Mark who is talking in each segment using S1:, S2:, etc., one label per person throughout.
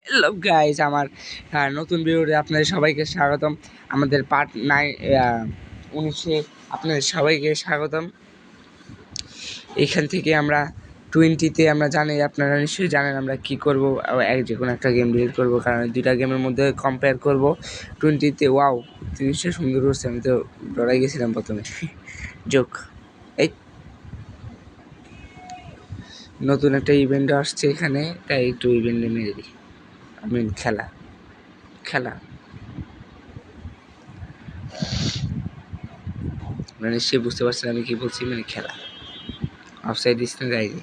S1: Hello guys, আমার নতুন ভিডিওতে আপনাদের সবাইকে স্বাগতম। আমাদের পার্ট 19-এ আপনাদের সবাইকে স্বাগতম। এখান থেকে আমরা 20-তে আমরা আপনারা নিশ্চয়ই জানেন আমরা কি করব। যে কোনো একটা গেম ডিলিট করব, কারণ দুইটা গেমের মধ্যে কম্পেয়ার করব। 20-তে ওয়াও জিনিসটা সুন্দর করছে, আমি তো ডরাই গেছিলাম প্রথমে। জোক। এই নতুন একটা ইভেন্ট আসছে এখানে, তাই একটু ইভেন্টে মেরে দিই। খেলা মানে নিশ্চয়ই বুঝতে পারছেন আমি কি বলছি, মানে খেলা। অফসাইড দিস না গাইজ,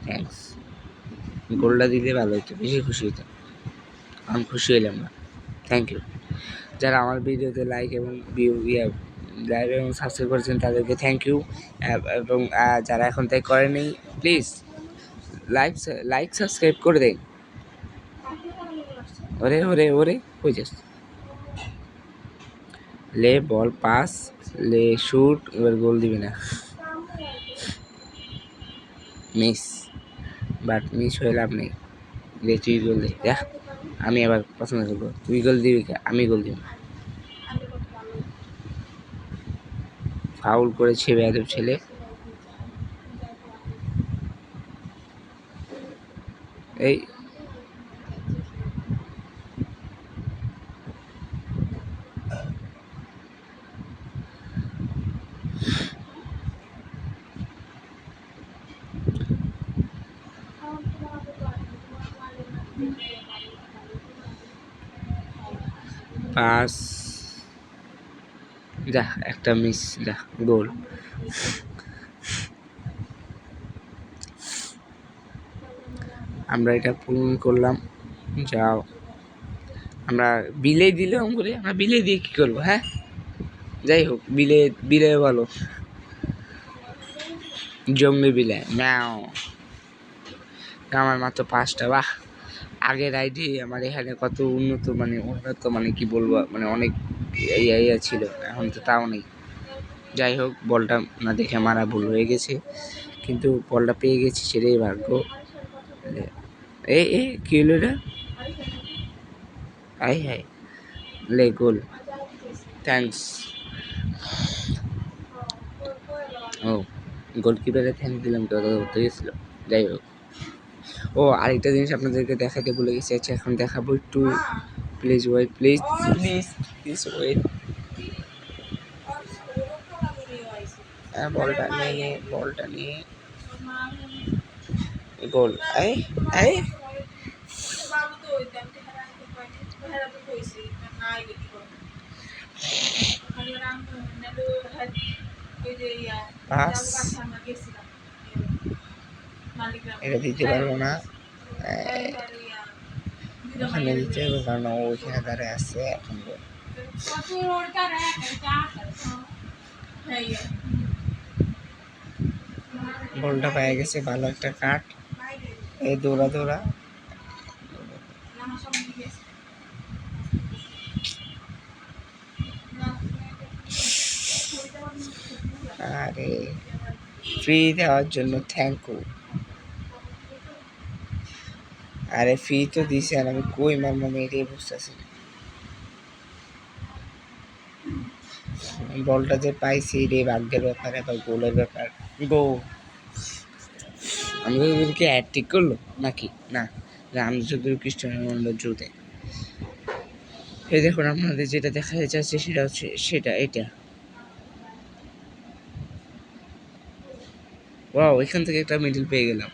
S1: থ্যাংকস। গোলটা দিলে ভালো হতো, বেশি খুশি হতাম। আমি খুশি হইলাম না, থ্যাংক ইউ। যারা আমার ভিডিওতে লাইক এবং লাইক এবং সাবস্ক্রাইব করেছেন তাদেরকে থ্যাংক ইউ। এবং যারা এখন তাই করেনি, প্লিজ লাইক সাবস্ক্রাইব করে দেন। ওরে ওরে ওরে হয়ে যাচ্ছে। লে বল পাস, লে শুট, এবার গোল দিবি না, মিস। বাট মিস হয়ে লাভ নেই। লে তুই গোল দে, দেখ আমি আবার পছন্দ করবো। তুই গোল দিবি, আমি গোল দিব। ফাউল করেছে বেয়াদব ছেলে। এই পাস, যা একটা মিস, যা গোল। আমরা এটা পূরণ করলাম। যাও, আমরা বিলে দিলাম বলে, আমরা বিলে দিয়ে কি করবো? হ্যাঁ, যাই হোক, বিলে ভালো, জঙ্গলি বিলে ম্যাও। আমার মাত্র 5টা, বাহ। আগের আইডি আমার এখানে কত উন্নত মানে কি বলবো, মানে অনেক ইয়া ছিল, এখন তো তাও নেই। যাই হোক, বলটা না দেখে মারা ভুল হয়ে গেছে, কিন্তু বলটা পেয়ে গেছি, সেটাই ভাগ্য। এ কি হলো এটা? আই হাই, লে গোল, থ্যাংকস। ও, গোলকিপারে থ্যাংক দিলাম, তো ধরতে গেছিল। যাই হোক, ও আরেকটা জিনিস আপনাদেরকে দেখাতে ভুলে গেছি। আচ্ছা, এখন দেখাবো, একটু প্লিজ ওয়েট, প্লিজ ওয়েট। বলটা নিয়ে গোল। এই এই পাস, এটা দিতে পারবো না, ওখানে দিতে হবে, কারণ ও ওইখানে দাঁড়ায় আছে। এখন বলটা পেয়ে গেছে, ভালো একটা কাট। এই দৌড়া আরে ফ্রি দেওয়ার জন্য থ্যাংক ইউ। আরে ফ্রি তো দিছে, আর আমি কই মারবো, আমি এটাই বুঝতেছি না। বলটা যে পাইছি, রে ভাগ্যের ব্যাপার, এবার গোলের ব্যাপার। আমি ওদেরকে অ্যাড করলো নাকি না, আমি শুধু ক্রিস্টিয়ানো রোনাল্ডো জুতে। এই দেখুন, আপনাদের যেটা দেখা যাচ্ছে সেটা হচ্ছে এটা। ওয়াও, এখান থেকে একটা মেডেল পেয়ে গেলাম।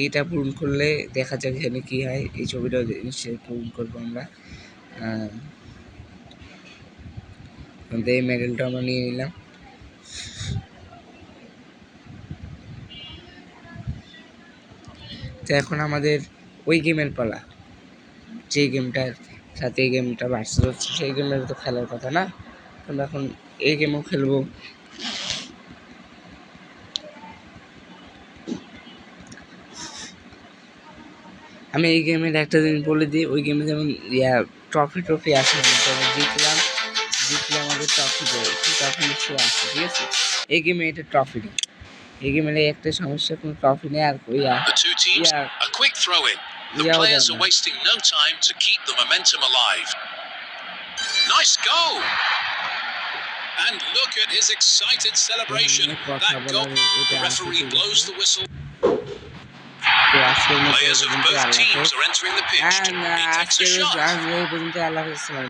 S1: এটা পূরণ করলে দেখা যাক এখানে কি হয়। এই ছবিটা নিশ্চয়ই পূরণ করবো আমরা। এই মেডেলটা আমরা নিয়ে নিলাম। তো এখন আমাদের ওই গেমের পালা, যে গেমটার সাথে এই গেমটা ভার্সেস হচ্ছে, সেই গেমের তো খেলার কথা না। আমরা এখন এই গেমও খেলবো। আমি এই গেমের একটা জিনিস বলে দিই, ওই গেমে যেমন ট্রফি আসে, যেমন জিতলাম আমাদের ট্রফি দেয়, ট্রফি নিশ্চয়ই আসে, ঠিক আছে। এই গেমে এটা ট্রফি নেই, এই গেমের একটা সমস্যা, কোনো ট্রফি নেই। আর
S2: The
S1: ইয়াও দেয়
S2: players
S1: না।
S2: are wasting no time to keep the momentum alive. Nice goal! And look at his excited celebration.
S1: কথা
S2: That goal.
S1: বলার এটা
S2: The
S1: আছে,
S2: referee
S1: ঠিক
S2: blows
S1: আছে।
S2: the whistle.
S1: তো আজকের মতো এই
S2: Players of
S1: পর্যন্ত,
S2: both
S1: আল্লাহ
S2: teams
S1: হাফেজ।
S2: are entering the pitch. He takes a
S1: আজকের
S2: shot.
S1: এই পর্যন্ত, আল্লাহ হাফেজ।